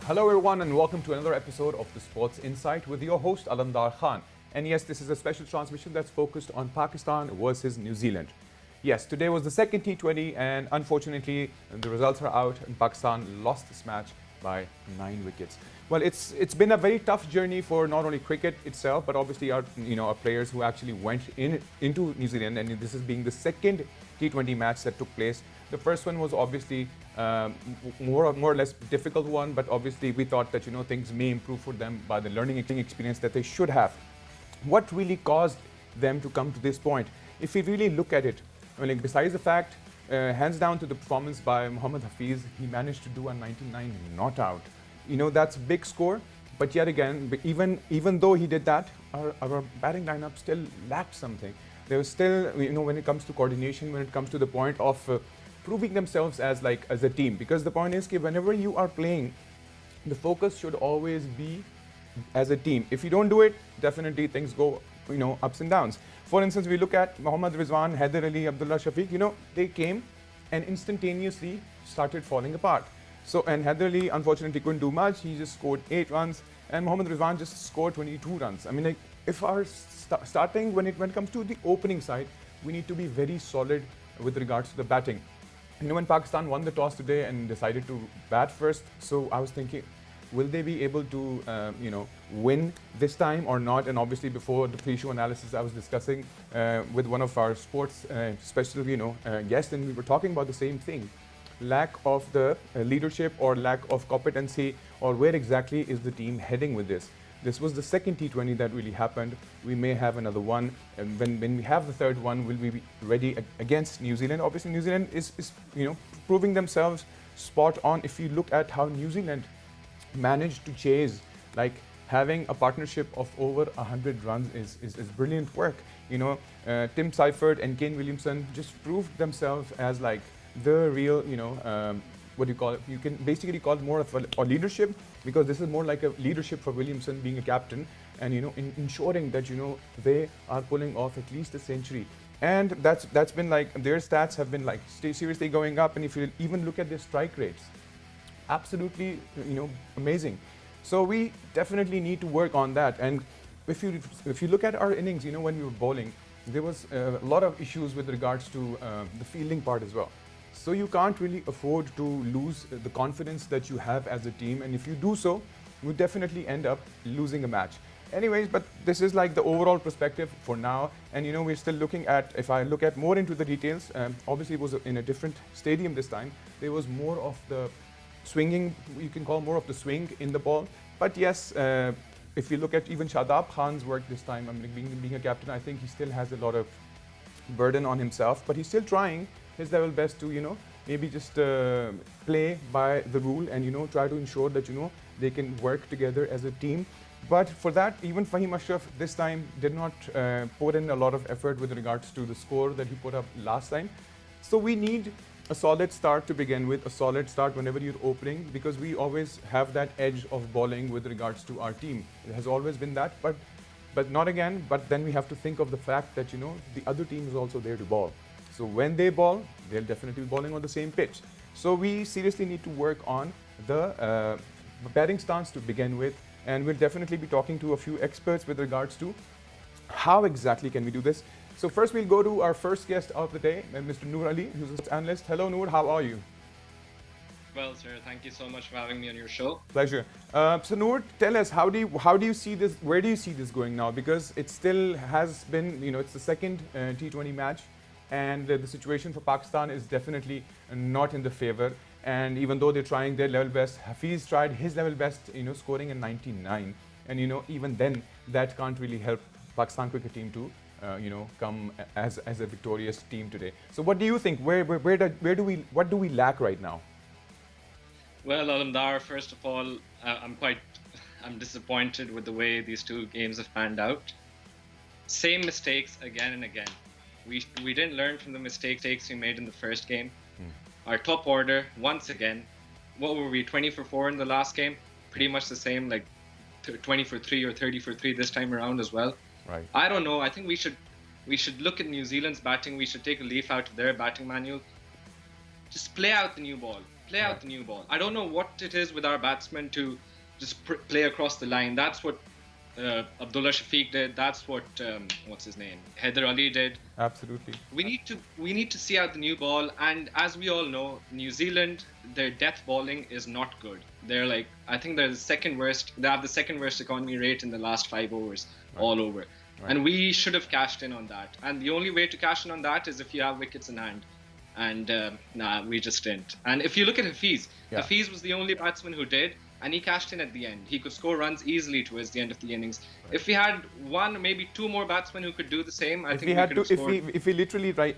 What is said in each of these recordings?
Hello, everyone, and welcome to another episode of the Sports Insight with your host, Alamdar Khan. And yes, this is a special transmission that's focused on Pakistan versus New Zealand. Yes, today was the second T20, and unfortunately, the results are out, and Pakistan lost this match by 9 wickets. Well, it's been a very tough journey for not only cricket itself, but obviously our players who actually went into New Zealand, and this is being the second T20 match that took place. The first one was obviously more or less difficult one, but obviously we thought that things may improve for them by the learning experience that they should have. What really caused them to come to this point? If we really look at it, besides the fact, hands down to the performance by Mohammad Hafiz, he managed to do a 99 not out. That's a big score, but yet again, even though he did that, our batting lineup still lacked something. There was still, when it comes to coordination, when it comes to the point of proving themselves as a team, because the point is that whenever you are playing, the focus should always be as a team. If you don't do it, definitely things go ups and downs. For instance, we look at Mohammad Rizwan, Haider Ali, Abdullah Shafiq, they came and instantaneously started falling apart. So, and Haider Ali unfortunately couldn't do much. He just scored 8 runs, and Mohammad Rizwan just scored 22 runs. If our starting, when it comes to the opening side, we need to be very solid with regards to the batting. When Pakistan won the toss today and decided to bat first, so I was thinking, will they be able to, win this time or not? And obviously, before the pre-show analysis, I was discussing with one of our sports special, guests, and we were talking about the same thing: lack of the leadership or lack of competency, or where exactly is the team heading with this? This was the second T20 that really happened. We may have another one. And when we have the third one, will we be ready against New Zealand? Obviously, New Zealand is proving themselves spot on. If you look at how New Zealand managed to chase, having a partnership of over 100 runs is brilliant work. Tim Seifert and Kane Williamson just proved themselves as the real, what do you call it? You can basically call it more of a leadership, because this is more like a leadership for Williamson being a captain and ensuring that they are pulling off at least a century. And that's been their stats have been seriously going up. And if you even look at their strike rates, absolutely amazing. So we definitely need to work on that. And if you look at our innings, when we were bowling, there was a lot of issues with regards to the fielding part as well. So you can't really afford to lose the confidence that you have as a team, and if you do so, you definitely end up losing a match. Anyways, but this is the overall perspective for now, and we're still looking at, if I look at more into the details, obviously it was in a different stadium this time. There was more of the swinging, you can call more of the swing in the ball. But yes, if you look at even Shadab Khan's work this time, being a captain, I think he still has a lot of burden on himself, but he's still trying his level best to maybe just play by the rule and try to ensure that they can work together as a team. But for that, even Fahim Ashraf this time did not put in a lot of effort with regards to the score that he put up last time. So we need a solid start to begin with, a solid start whenever you're opening, because we always have that edge of bowling with regards to our team. It has always been that, but not again. But then we have to think of the fact that the other team is also there to bowl. So when they bowl, they'll definitely be bowling on the same pitch. So we seriously need to work on the batting stance to begin with, and we'll definitely be talking to a few experts with regards to how exactly can we do this. So first we'll go to our first guest of the day, Mr. Noor Ali, who's an analyst. Hello Noor, how are you? Well, sir, thank you so much for having me on your show. Pleasure. So Noor, tell us, how do you see this, where do you see this going now? Because it still has been, it's the second T20 match, and the situation for Pakistan is definitely not in the favor. And even though they're trying their level best, Hafiz tried his level best, scoring a 99. And even then, that can't really help Pakistan cricket team to come as a victorious team today. So what do you think? What do we lack right now? Well, Alamdar, first of all, I'm disappointed with the way these two games have panned out. Same mistakes again and again. We didn't learn from the mistakes we made in the first game. Our top order, once again, what were we, 20 for 4 in the last game? Pretty much the same, 20 for 3 or 30 for 3 this time around as well. Right. I don't know. I think we should look at New Zealand's batting. We should take a leaf out of their batting manual. Just play out the new ball. Play out the new ball. I don't know what it is with our batsmen to just play across the line. That's what Abdullah Shafiq did. That's what what's his name, Haider Ali did. Absolutely. We need to see out the new ball. And as we all know, New Zealand, their death bowling is not good. They're like, I think they're the second worst. They have the second worst economy rate in the last 5 overs all over. And we should have cashed in on that. And the only way to cash in on that is if you have wickets in hand. And we just didn't. And if you look at Hafiz, Hafiz was the only batsman who did, and he cashed in at the end. He could score runs easily towards the end of the innings. If we had one, maybe two more batsmen who could do the same, I think we could have scored.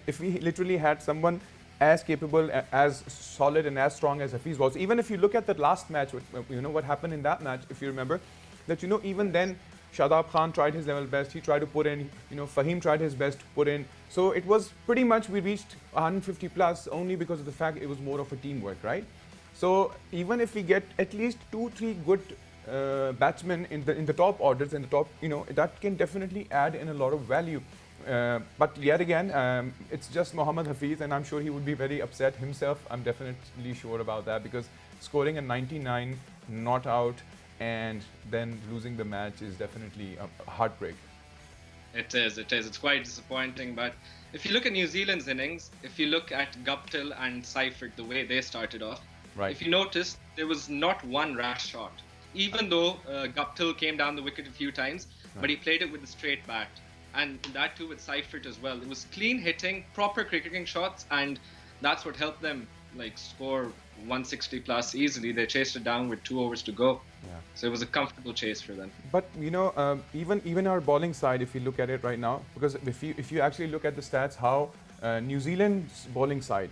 If we literally had someone as capable, as solid, and as strong as Hafiz was, even if you look at that last match, you know what happened in that match, if you remember, that even then. Shadab Khan tried his level best. He tried to put in, Fahim tried his best to put in. So it was pretty much we reached 150 plus only because of the fact it was more of a teamwork, right? So even if we get at least 2-3 good batsmen in the top orders, in the top, that can definitely add in a lot of value. But yet again, it's just Mohammad Hafiz, and I'm sure he would be very upset himself. I'm definitely sure about that, because scoring a 99 not out and then losing the match is definitely a heartbreak. It is. It's quite disappointing. But if you look at New Zealand's innings, if you look at Guptill and Seifert, the way they started off, if you notice, there was not one rash shot. Even though Guptill came down the wicket a few times, but he played it with a straight bat. And that too with Seifert as well. It was clean hitting, proper cricketing shots, and that's what helped them score 160 plus easily. They chased it down with 2 overs to go. So it was a comfortable chase for them. But even our bowling side, if you look at it right now, because if you actually look at the stats, how New Zealand's bowling side,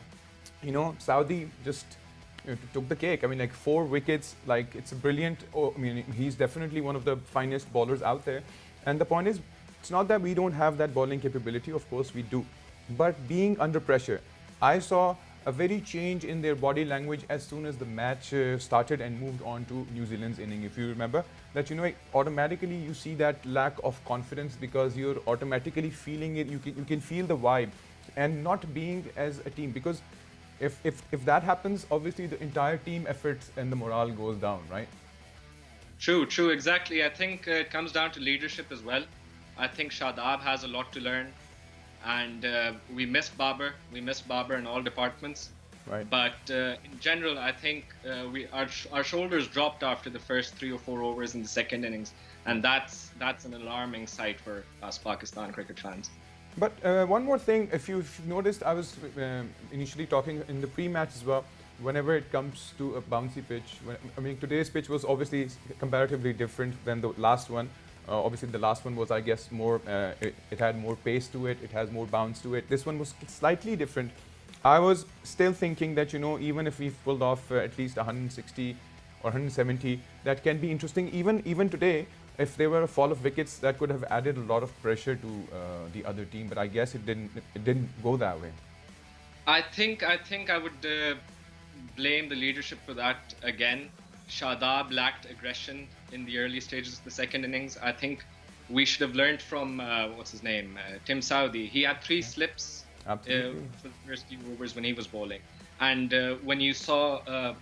Saudi just took the cake. I mean, 4 wickets, it's a brilliant. He's definitely one of the finest bowlers out there. And the point is, it's not that we don't have that bowling capability. Of course we do. But being under pressure, I saw a very change in their body language as soon as the match started and moved on to New Zealand's inning. If you remember that, automatically you see that lack of confidence, because you're automatically feeling it. You can feel the vibe, and not being as a team, because if that happens, obviously the entire team efforts and the morale goes down, right? True, exactly. I think it comes down to leadership as well. I think Shadab has a lot to learn. And we missed Babar in all departments. But in general, I think our shoulders dropped after the first 3 or 4 overs in the second innings, and that's an alarming sight for us Pakistan cricket fans. But one more thing, if you've noticed, I was initially talking in the pre-match as well. Whenever it comes to a bouncy pitch, today's pitch was obviously comparatively different than the last one. Obviously, the last one was, I guess, more. It had more pace to it. It has more bounce to it. This one was slightly different. I was still thinking that even if we've pulled off at least 160 or 170, that can be interesting. Even today, if there were a fall of wickets, that could have added a lot of pressure to the other team. But I guess it didn't go that way. I think I would blame the leadership for that again. Shadab lacked aggression in the early stages of the second innings. I think we should have learned from Tim Saudi. He had 3 slips for the first few overs when he was bowling. And when you saw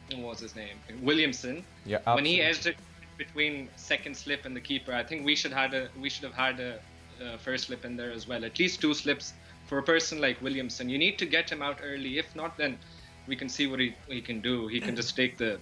Williamson, when he edged it between second slip and the keeper, I think we should have had a first slip in there as well. At least 2 slips for a person like Williamson. You need to get him out early. If not, then we can see what he can do. He can just take the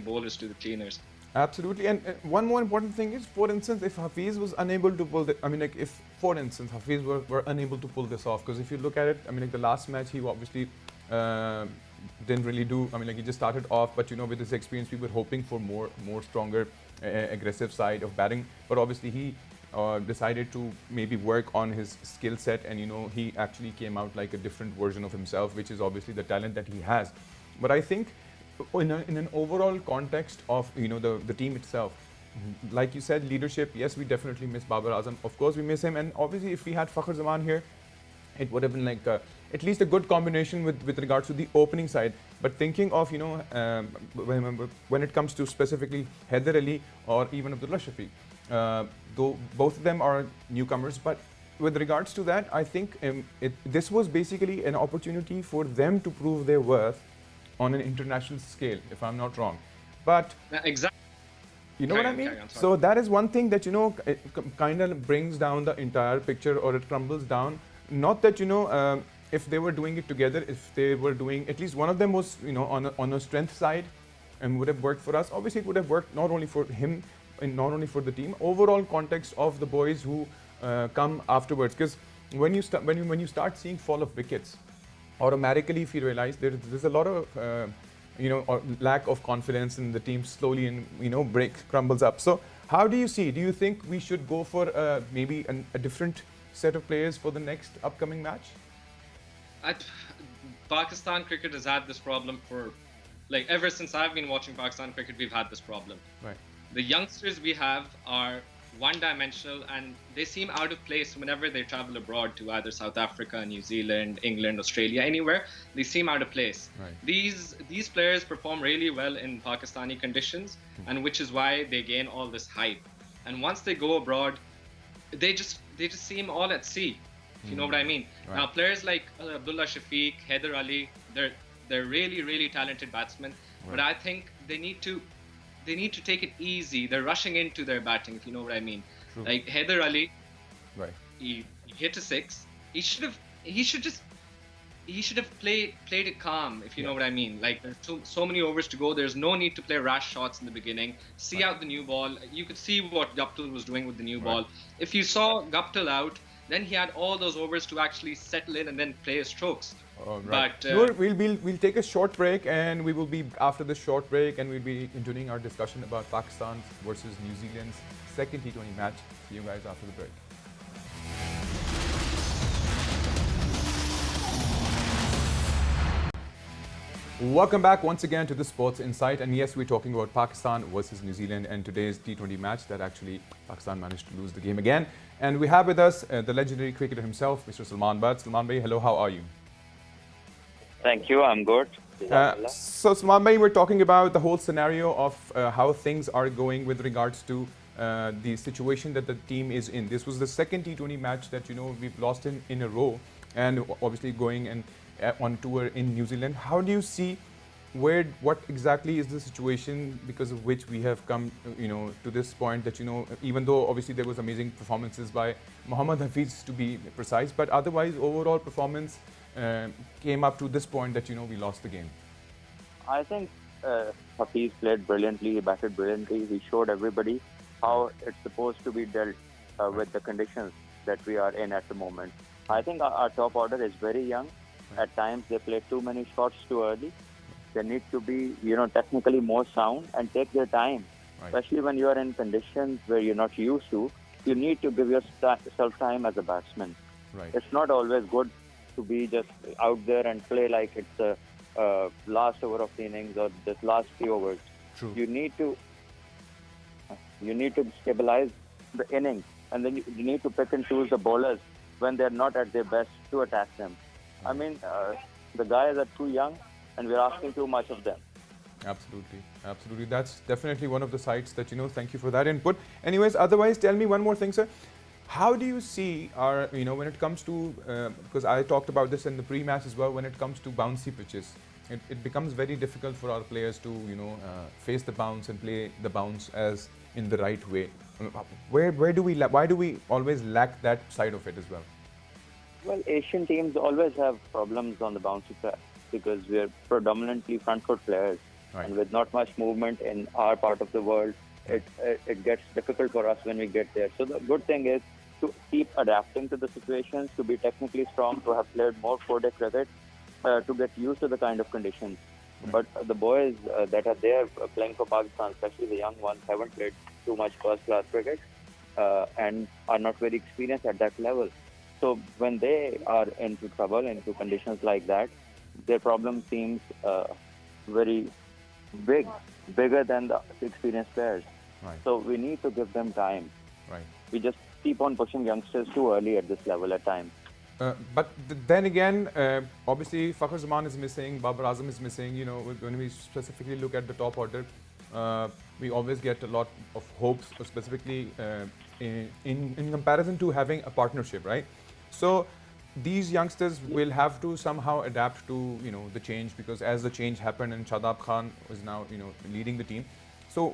bowlers to the cleaners. Absolutely. And one more important thing is, for instance, if Hafiz was unable to pull if for instance Hafiz were unable to pull this off, because if you look at it, the last match he obviously didn't really do. He just started off, but with his experience, we were hoping for more stronger, aggressive side of batting. But obviously he decided to maybe work on his skill set, and he actually came out like a different version of himself, which is obviously the talent that he has. But I think in an overall context of the team itself, like you said, leadership, yes, we definitely miss Babar Azam. Of course we miss him, and obviously if we had Fakhar Zaman here, it would have been at least a good combination with regards to the opening side. But thinking of when it comes to specifically Haider Ali or even Abdullah Shafiq, though both of them are newcomers, but with regards to that, I think this was basically an opportunity for them to prove their worth on an international scale, if I'm not wrong. But Exactly. you know what I mean? So that is one thing that, it kind of brings down the entire picture, or it crumbles down. Not that, if they were doing it together, if they were doing, at least one of them was, on a strength side and would have worked for us. Obviously, it would have worked not only for him and not only for the team, overall context of the boys who come afterwards. Because when you start seeing fall of wickets, automatically if you realize there's a lot of or lack of confidence in the team, slowly, and crumbles up. So how do you see, do you think we should go for maybe a different set of players for the next upcoming match? Pakistan cricket has had this problem for, like, ever since I've been watching Pakistan cricket, we've had this problem. Right. The youngsters we have are one-dimensional, and they seem out of place whenever they travel abroad to either South Africa, New Zealand, England, Australia, anywhere. They seem out of place. Right. These players perform really well in Pakistani conditions, and which is why they gain all this hype. And once they go abroad, they just seem all at sea. If you know what I mean. Right. Now, players like Abdullah Shafiq, Haider Ali, they're really, really talented batsmen. Right. But I think they need to take it easy. They're rushing into their batting, if you know what I mean. True. Like Haider Ali, right? He hit a 6. He should have played it calm, if you know what I mean. Like, there's so many overs to go. There's no need to play rash shots in the beginning. See out the new ball. You could see what Guptill was doing with the new ball. If you saw Guptill out, then he had all those overs to actually settle in and then play his strokes. Oh, right. But Noor, we'll take a short break, and we will be after this short break, and we'll be continuing our discussion about Pakistan versus New Zealand's second T20 match. See you guys after the break. Welcome back once again to the Sports Insight, and yes, we're talking about Pakistan versus New Zealand and today's T20 match that actually Pakistan managed to lose the game again. And we have with us the legendary cricketer himself, Mr. Salman Butt. Salman bhai, hello, how are you? Thank you, I'm good. So Salman bhai, we're talking about the whole scenario of how things are going with regards to the situation that the team is in. This was the second T20 match that we've lost in a row, and obviously going and on tour in New Zealand. How do you see what exactly is the situation because of which we have come to this point that even though obviously there was amazing performances by Mohammad Hafiz to be precise, but otherwise overall performance came up to this point that we lost the game? I think Hafiz played brilliantly, he batted brilliantly, he showed everybody how it's supposed to be dealt with the conditions that we are in at the moment. I think our top order is very young. At times they play too many shots too early. They need to be, technically more sound and take their time. Right. Especially when you are in conditions where you're not used to, you need to give yourself time as a batsman. Right. It's not always good to be just out there and play like it's the last over of the innings or just last few overs. True. You need to stabilize the innings, and then you need to pick and choose the bowlers when they're not at their best to attack them. I mean, the guys are too young, and we're asking too much of them. Absolutely, absolutely. That's definitely one of the sides that thank you for that input. Anyways, otherwise, tell me one more thing, sir. How do you see our, when it comes to, because I talked about this in the pre-match as well, when it comes to bouncy pitches, it becomes very difficult for our players to, face the bounce and play the bounce as in the right way. Why do we always lack that side of it as well? Well, Asian teams always have problems on the bouncy track because we're predominantly front foot players. Right. And with not much movement in our part of the world, it gets difficult for us when we get there. So the good thing is to keep adapting to the situations, to be technically strong, to have played more four-day cricket, to get used to the kind of conditions. Right. But the boys that are there playing for Pakistan, especially the young ones, haven't played too much first-class cricket and are not very experienced at that level. So when they are into trouble, into conditions like that, their problem seems very bigger than the experienced players. Right. So we need to give them time. Right. We just keep on pushing youngsters too early at this level at times. But then again, obviously Fakhar Zaman is missing, Babar Azam is missing. When we specifically look at the top order, we always get a lot of hopes, specifically in comparison to having a partnership, right? So these youngsters will have to somehow adapt to the change, because as the change happened and Shadab Khan is now leading the team. So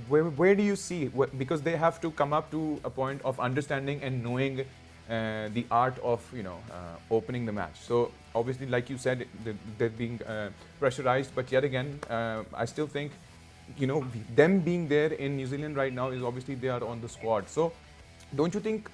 where do you see because they have to come up to a point of understanding and knowing the art of opening the match. So obviously, like you said, they're being pressurized, but yet again, I still think them being there in New Zealand right now is obviously they are on the squad. So don't you think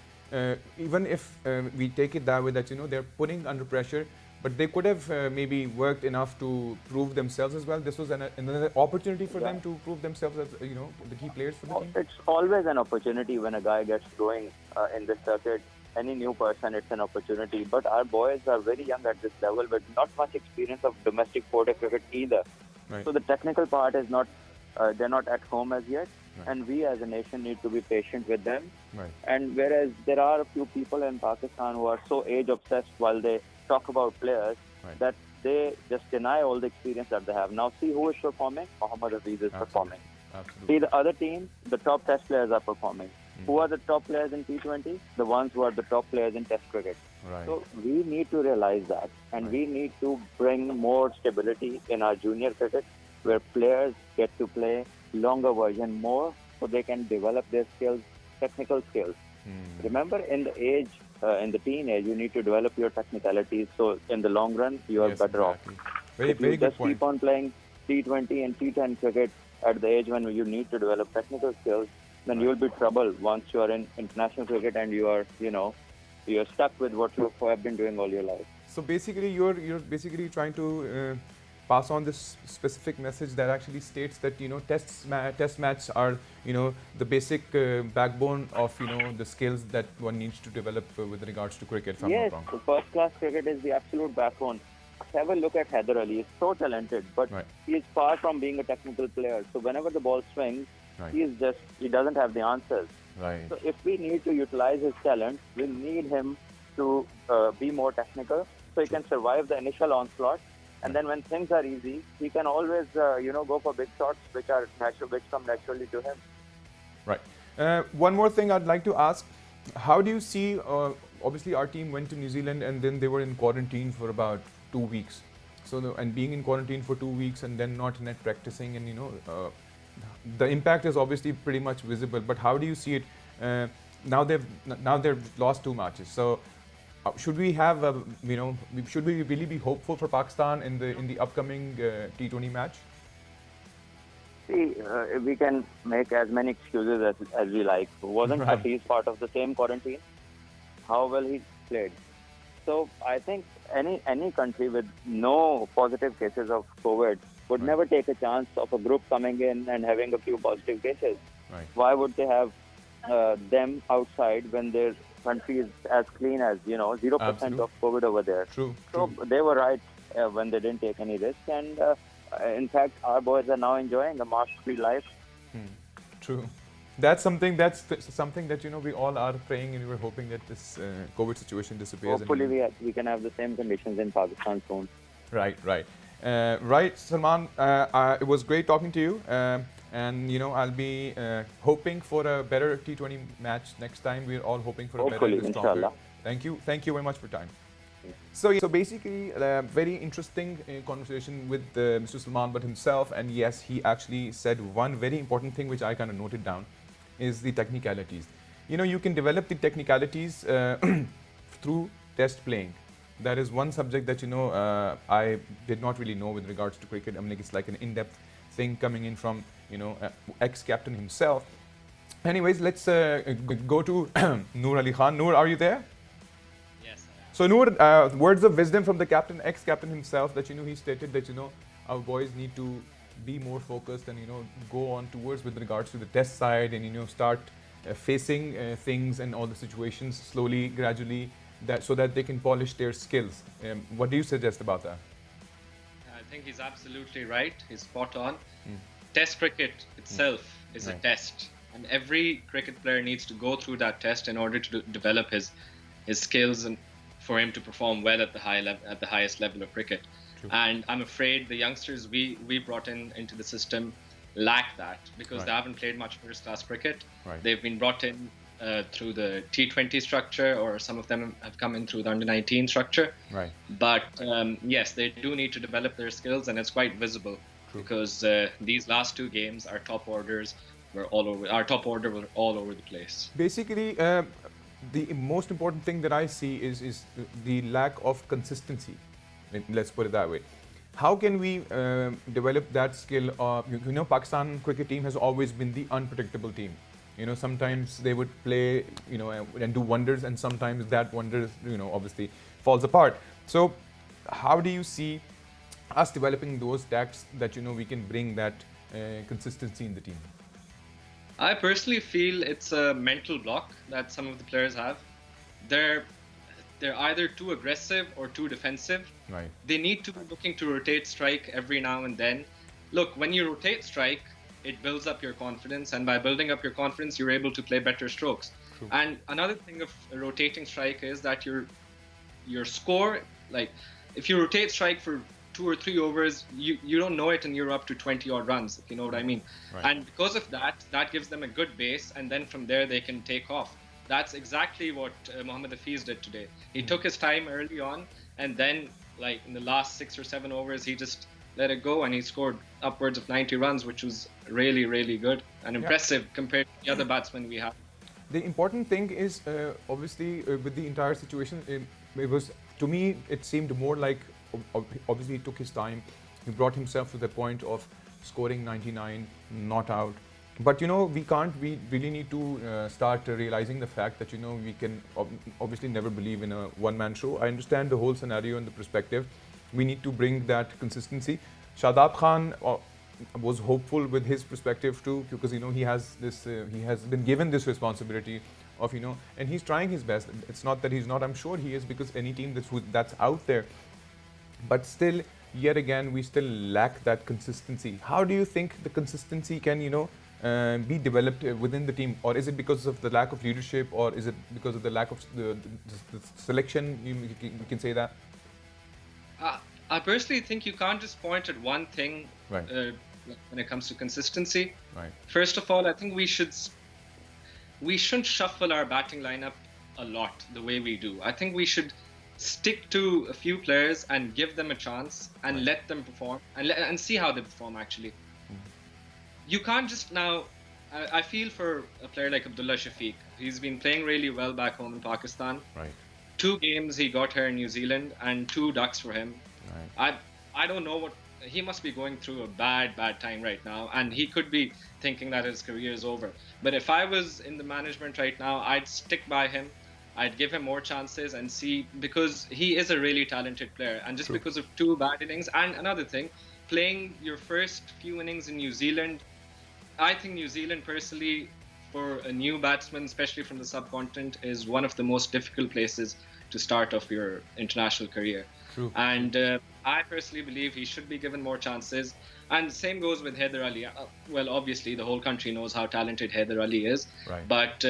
even if we take it that way, that they're putting under pressure, but they could have maybe worked enough to prove themselves as well? This was another opportunity for them to prove themselves as the key players for the team. It's always an opportunity when a guy gets going in this circuit. Any new person, it's an opportunity. But our boys are very young at this level with not much experience of domestic four-day cricket either. Right. So the technical part is not, they're not at home as yet. Right. And we as a nation need to be patient with them. Right. And whereas there are a few people in Pakistan who are so age-obsessed while they talk about players, Right. that they just deny all the experience that they have. Now see who is performing. Mohammad Hafiz is performing. Absolutely. See the other team, the top test players are performing. Who are the top players in T20? The ones who are the top players in test cricket. Right. So we need to realize that, and Right. we need to bring more stability in our junior cricket, where players get to play longer version more, so they can develop their skills, technical skills. Remember, in the age, in the teenage, you need to develop your technicalities. So in the long run, you are Yes, better exactly. off. Very, If you very good just point. keep on playing T20 and T10 cricket at the age when you need to develop technical skills, then you will be trouble once you are in international cricket and you are, you're stuck with what you have been doing all your life. So basically, you're basically trying to pass on this specific message that actually states that test matches are the basic backbone of the skills that one needs to develop with regards to cricket. If I'm Yes, not wrong. so first class cricket is the absolute backbone. Have a look at Haider Ali. He's so talented, but Right. he is far from being a technical player. So whenever the ball swings, Right. he doesn't have the answers. Right. So if we need to utilize his talent, we need him to be more technical, so he can survive the initial onslaught. And then when things are easy, he can always, go for big shots, which come naturally to him. Right. One more thing I'd like to ask: how do you see? Obviously, our team went to New Zealand and then they were in quarantine for about 2 weeks. So, and being in quarantine for 2 weeks and then not net practicing, and the impact is obviously pretty much visible. But how do you see it? Now they've lost 2 matches. So should we have should we really be hopeful for Pakistan in the upcoming T20 match? See, we can make as many excuses as we like. Wasn't Right. Hafiz part of the same quarantine? How well he played. So I think any country with no positive cases of COVID would Right. never take a chance of a group coming in and having a few positive cases. Right. Why would they have them outside when their country is as clean as 0% Absolutely. of COVID over there? True. So they were right when they didn't take any risk, and in fact, our boys are now enjoying a mask-free life. True. That's something that we all are praying and we're hoping that this COVID situation disappears. Hopefully, we can have the same conditions in Pakistan soon. Right. Right, Salman. It was great talking to you, and I'll be hoping for a better T20 match next time. We're all hoping for a Hopefully, better and stronger. inshallah. Thank you very much for your time. So basically, a very interesting conversation with Mr. Salman but himself, and yes, he actually said one very important thing which I kind of noted down, is the technicalities. You can develop the technicalities through test playing. That is one subject that I did not really know with regards to cricket. I mean, it's like an in-depth thing coming in from ex-captain himself. Anyways, let's go to Noor Ali Khan. Noor, are you there? Yes, I am. So Noor, words of wisdom from the captain, ex-captain himself, that he stated that our boys need to be more focused and go on towards with regards to the test side, and start facing things and all the situations slowly, gradually, so that they can polish their skills. What do you suggest about that? I think he's absolutely right. He's spot on. Test cricket itself is a Right. test, and every cricket player needs to go through that test in order to develop his skills and for him to perform well at the highest level of cricket. True. And I'm afraid the youngsters we brought into the system lack that, because Right. they haven't played much first class cricket. Right. They've been brought in through the T20 structure, or some of them have come in through the under-19 structure. Right. But yes, they do need to develop their skills, and it's quite visible. True. Because these last two games, our top orders were all over. Our top order were all over the place. Basically, the most important thing that I see is the lack of consistency. Let's put it that way. How can we develop that skill? Pakistan cricket team has always been the unpredictable team. Sometimes they would play, and do wonders, and sometimes that wonders, obviously falls apart. So, how do you see us developing those tactics that we can bring that consistency in the team? I personally feel it's a mental block that some of the players have. They're either too aggressive or too defensive. Right. They need to be looking to rotate strike every now and then. Look, when you rotate strike, it builds up your confidence, and by building up your confidence, you're able to play better strokes. True. And another thing of rotating strike is that your score, like if you rotate strike for 2 or 3 overs, you don't know it, and you're up to 20 odd runs, if you know what I mean. Right. And because of that gives them a good base, and then from there they can take off. That's exactly what Mohammad Hafiz did today. He took his time early on, and then like in the last 6 or 7 overs, he just let it go, and he scored upwards of 90 runs, which was really, really good and impressive compared to the other batsmen we have. The important thing is, obviously, with the entire situation, it was, to me, it seemed more like, obviously, he took his time. He brought himself to the point of scoring 99, not out. But, we really need to start realizing the fact that, we can obviously never believe in a one-man show. I understand the whole scenario and the perspective. We need to bring that consistency. Shadab Khan was hopeful with his perspective too, because he has this, he has been given this responsibility of, and he's trying his best. It's not that he's not. I'm sure he is, because any team that's out there. But still, yet again, we still lack that consistency. How do you think the consistency can, be developed within the team, or is it because of the lack of leadership, or is it because of the lack of the selection? You can say that. I personally think you can't just point at one thing. Right. When it comes to consistency. Right. First of all, I think we shouldn't shuffle our batting lineup a lot the way we do. I think we should stick to a few players and give them a chance and let them perform and see how they perform actually. You can't just now. I feel for a player like Abdullah Shafiq. He's been playing really well back home in Pakistan. Right. 2 games he got here in New Zealand, and 2 ducks for him. Right. I don't know what he must be going through, a bad time right now, and he could be thinking that his career is over. But if I was in the management right now, I'd stick by him. I'd give him more chances and see, because he is a really talented player. And just because of 2 bad innings, and another thing, playing your first few innings in New Zealand, I think New Zealand personally, for a new batsman, especially from the subcontinent, is one of the most difficult places to start off your international career. True. And I personally believe he should be given more chances. And the same goes with Haider Ali. Well, obviously, the whole country knows how talented Haider Ali is. Right. But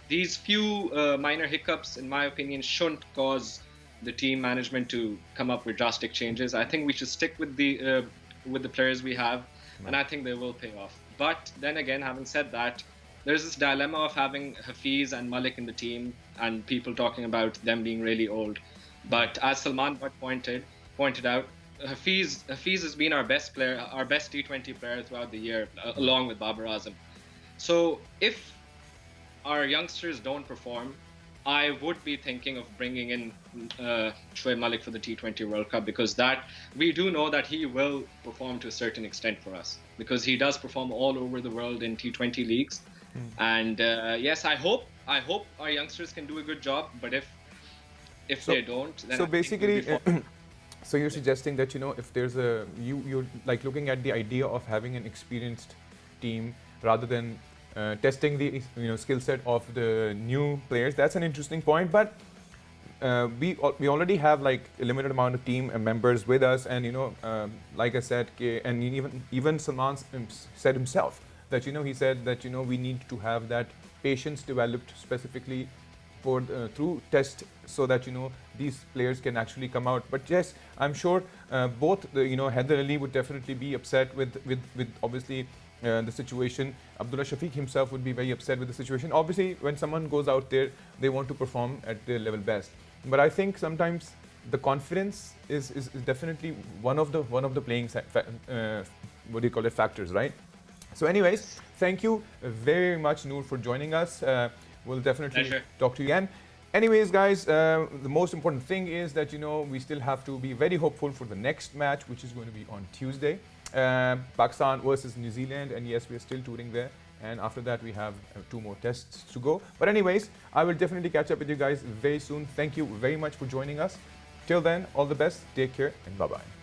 these few minor hiccups, in my opinion, shouldn't cause the team management to come up with drastic changes. I think we should stick with the players we have, and I think they will pay off. But then again, having said that, there's this dilemma of having Hafiz and Malik in the team, and people talking about them being really old. But as Salman Butt pointed out, Hafiz has been our best player, our best T20 player throughout the year, along with Babar Azam. So if our youngsters don't perform, I would be thinking of bringing in Shoaib Malik for the T20 World Cup, because that we do know that he will perform to a certain extent for us, because he does perform all over the world in T20 leagues. And yes, I hope our youngsters can do a good job. But if they don't, then so I think basically, we'll be fine. so you're suggesting that if there's you're like looking at the idea of having an experienced team rather than testing the skill set of the new players. That's an interesting point, but we already have like a limited amount of team members with us, and like I said, and even Salman said himself that he said that we need to have that patience developed specifically for through test, so that these players can actually come out. But yes, I'm sure both Haider Ali would definitely be upset with obviously the situation. Abdullah Shafiq himself would be very upset with the situation. Obviously, when someone goes out there, they want to perform at their level best. But I think sometimes the confidence is definitely one of the playing what do you call it, factors, right? So anyways, thank you very much, Noor, for joining us. We'll definitely Pleasure. talk to you again. Anyways, guys, the most important thing is that, we still have to be very hopeful for the next match, which is going to be on Tuesday. Pakistan versus New Zealand. And yes, we are still touring there. And after that, we have 2 more tests to go. But anyways, I will definitely catch up with you guys very soon. Thank you very much for joining us. Till then, all the best. Take care and bye-bye.